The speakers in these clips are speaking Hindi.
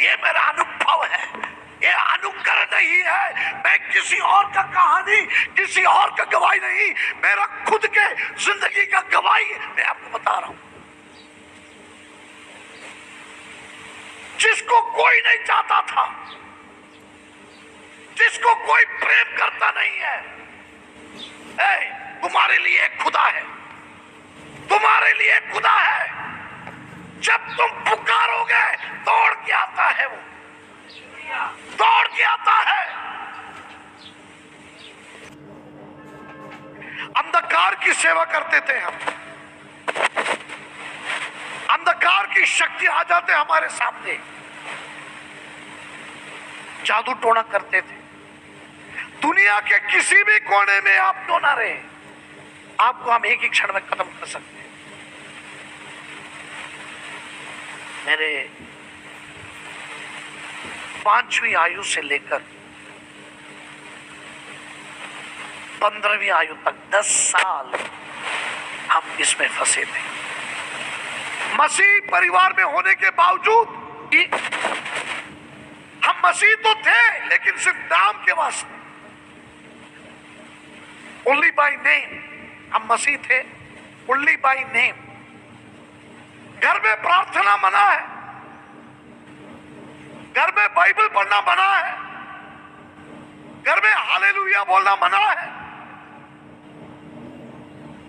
ये मेरा अनुभव है, ये अनुग्रह नहीं है। मैं किसी और का कहानी, किसी और का गवाही नहीं, मेरा खुद के जिंदगी का गवाही मैं आपको बता रहा हूं। जिसको कोई नहीं चाहता था, जिसको कोई प्रेम करता नहीं है, तुम्हारे लिए एक खुदा है, तुम्हारे लिए एक खुदा है। जब तुम पुकारोगे दौड़ के आता है, वो दौड़ के आता है। अंधकार की सेवा करते थे हम, अंधकार की शक्ति आ जाते हमारे सामने, जादू टोना करते थे। दुनिया के किसी भी कोने में आप क्यों ना रहे, आपको हम एक ही क्षण में खत्म कर सकते हैं। मेरे 5वीं आयु से लेकर 15वीं आयु तक 10 साल हम इसमें फंसे थे। मसीह परिवार में होने के बावजूद हम मसीह तो थे, लेकिन सिर्फ नाम के वास्ते, ओनली बाय नेम हम मसीह थे, ओनली बाय नेम। घर में प्रार्थना मना है, घर में बाइबल पढ़ना मना है, घर में हालेलुया बोलना मना है,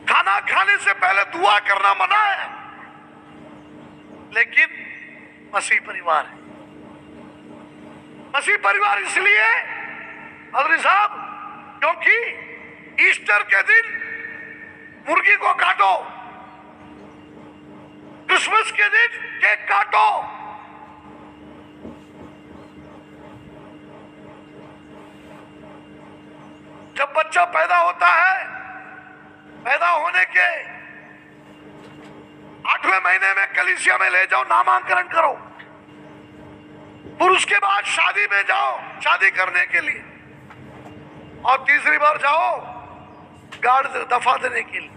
खाना खाने से पहले दुआ करना मना है, लेकिन मसीह परिवार है। मसीह परिवार इसलिए अदरी साहब, क्योंकि ईस्टर के दिन मुर्गी को काटो, क्रिसमस के दिन केक काटो, जब बच्चा पैदा होता है, पैदा होने के 8वें महीने में कलीसिया में ले जाओ, नामांकन करो, फिर उसके बाद शादी में जाओ शादी करने के लिए, और तीसरी बार जाओ गाड़ दफा देने के लिए,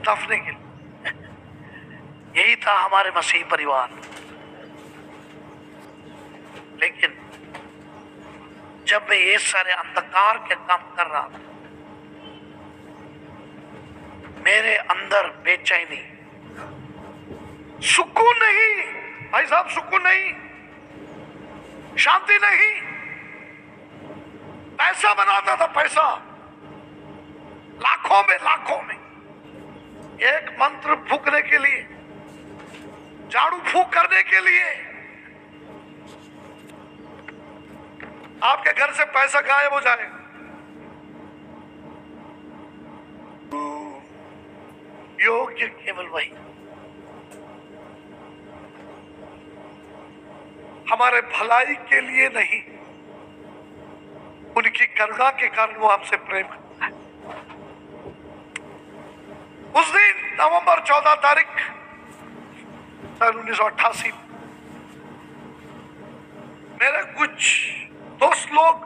दफने के लिए। यही था हमारे मसीह परिवार। लेकिन जब मैं ये सारे अंधकार के काम कर रहा था, मेरे अंदर बेचैनी, सुकून नहीं भाई साहब, सुकून नहीं, शांति नहीं। पैसा बनाता था, पैसा लाखों में, लाखों में। एक मंत्र फूकने के लिए, झाड़ू फूक करने के लिए आपके घर से पैसा गायब हो जाएगा। योग्य केवल वही, हमारे भलाई के लिए नहीं, उनकी करुणा के कारण वो हमसे प्रेम करता है। उस दिन नवंबर 14 तारीख 1988 मेरे कुछ दोस्त लोग,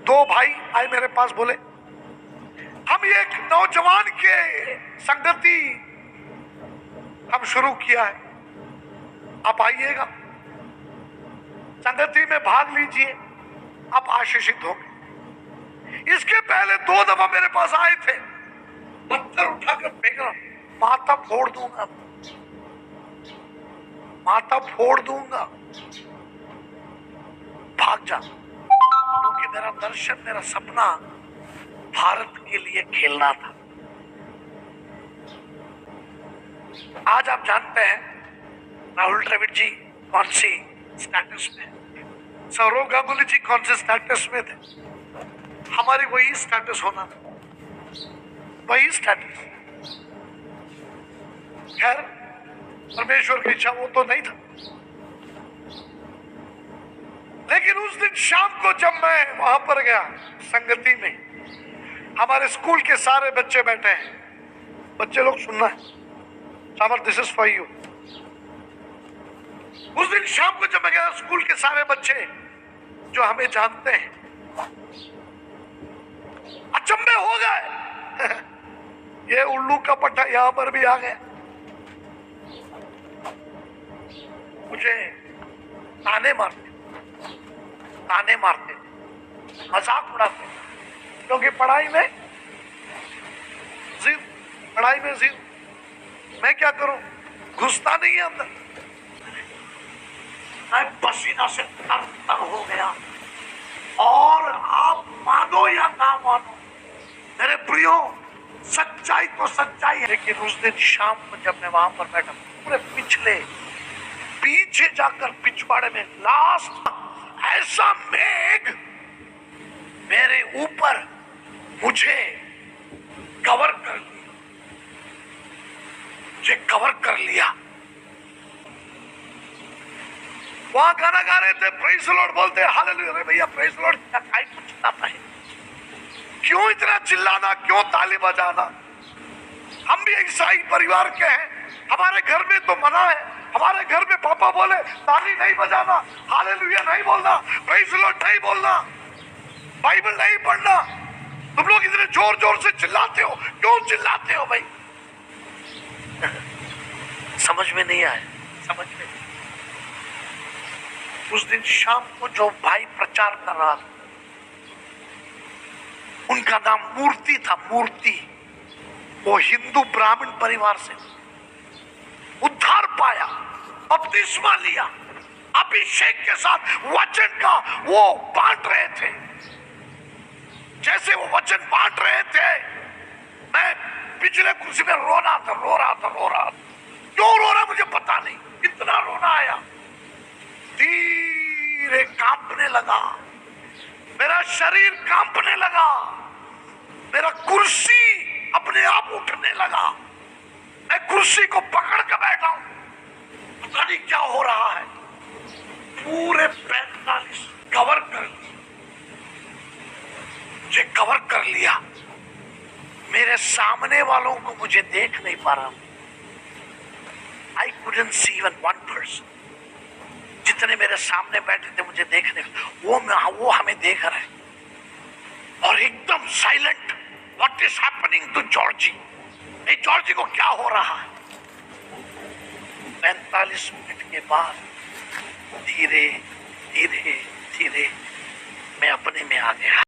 2 भाई आए मेरे पास, बोले हम एक नौजवान के संगति हम शुरू किया है, आप आइएगा, संगति में भाग लीजिए, आप आशीषित होंगे। इसके पहले 2 दफा मेरे पास आए थे, पत्थर उठाकर फेंकना, माथा फोड़ दूंगा, माथा फोड़ दूंगा, भाग जा। क्योंकि मेरा दर्शन, मेरा सपना भारत के लिए खेलना था। आज आप जानते हैं राहुल द्रविड़ जी कौन सी स्टेटस में, सौरव गांगुली जी कौन से स्टेटस में थे, हमारी वही स्टेटस होना था, वही स्टेटस। खैर परमेश्वर की इच्छा वो तो नहीं था। लेकिन उस दिन शाम को जब मैं वहां पर गया संगति में, हमारे स्कूल के सारे बच्चे बैठे हैं, बच्चे लोग सुनना है, सामर दिस इज फॉर यू। उस दिन शाम को जब मैं गया, स्कूल के सारे बच्चे जो हमें जानते हैं अचंभे हो गए। ये उल्लू का पट्टा यहां पर भी आ गया। मुझे ताने मारते, मजाक उड़ाते, क्योंकि पढ़ाई में जिद। मैं क्या करूं, घुसता नहीं है अंदर। मैं पसीना से तर हो गया। और आप मानो या ना मानो मेरे प्रियो, सच्चाई तो सच्चाई है, लेकिन उस दिन शाम को जब मैं वहां पर बैठा, पूरे पीछे जाकर पिछवाड़े में लास्ट ऐसा मेघ मेरे ऊपर मुझे कवर कर लिया। वहां गाना गा रहे थे, प्रेज़ द लॉर्ड बोलते, हालेलुया। अरे भैया प्रेज़ द लॉर्ड क्या काहे को चिल्लाता है, क्यों इतना चिल्लाना, क्यों ताली बजाना? हम भी ईसाई परिवार के हैं, हमारे घर में तो मना है, हमारे घर में पापा बोले ताली नहीं बजाना, हालेलुया नहीं बोलना, प्रेज़ द लॉर्ड नहीं बोलना, बाइबल नहीं पढ़ना। तुम लोग इतने जोर जोर से चिल्लाते हो, क्यों चिल्लाते हो भाई? समझ में नहीं आया, समझ में। उस दिन शाम को जो भाई प्रचार कर रहा था, उनका नाम मूर्ति था, मूर्ति। वो हिंदू ब्राह्मण परिवार से उद्धार पाया, बपतिस्मा लिया, अभिषेक के साथ वचन का वो बांट रहे थे। जैसे वो वचन बांट रहे थे, मैं पिछले कुर्सी में रो रहा था। क्यों रो रहा मुझे पता नहीं, इतना रोना आया। धीरे कांपने लगा, मेरा शरीर कांपने लगा, मेरा कुर्सी अपने आप उठने लगा। मैं कुर्सी को पकड़ कर बैठा हूं, पता नहीं क्या हो रहा है। पूरे 45 कवर कर लिया। मेरे सामने वालों को मुझे देख नहीं पा रहा। I couldn't see even one person. जितने मेरे सामने बैठे थे मुझे देखने, वो हमें देख रहे हैं। और एकदम silent. What is happening to Georgie? Georgie को क्या हो रहा है? 45 मिनट के बाद धीरे धीरे मैं अपने में आ गया।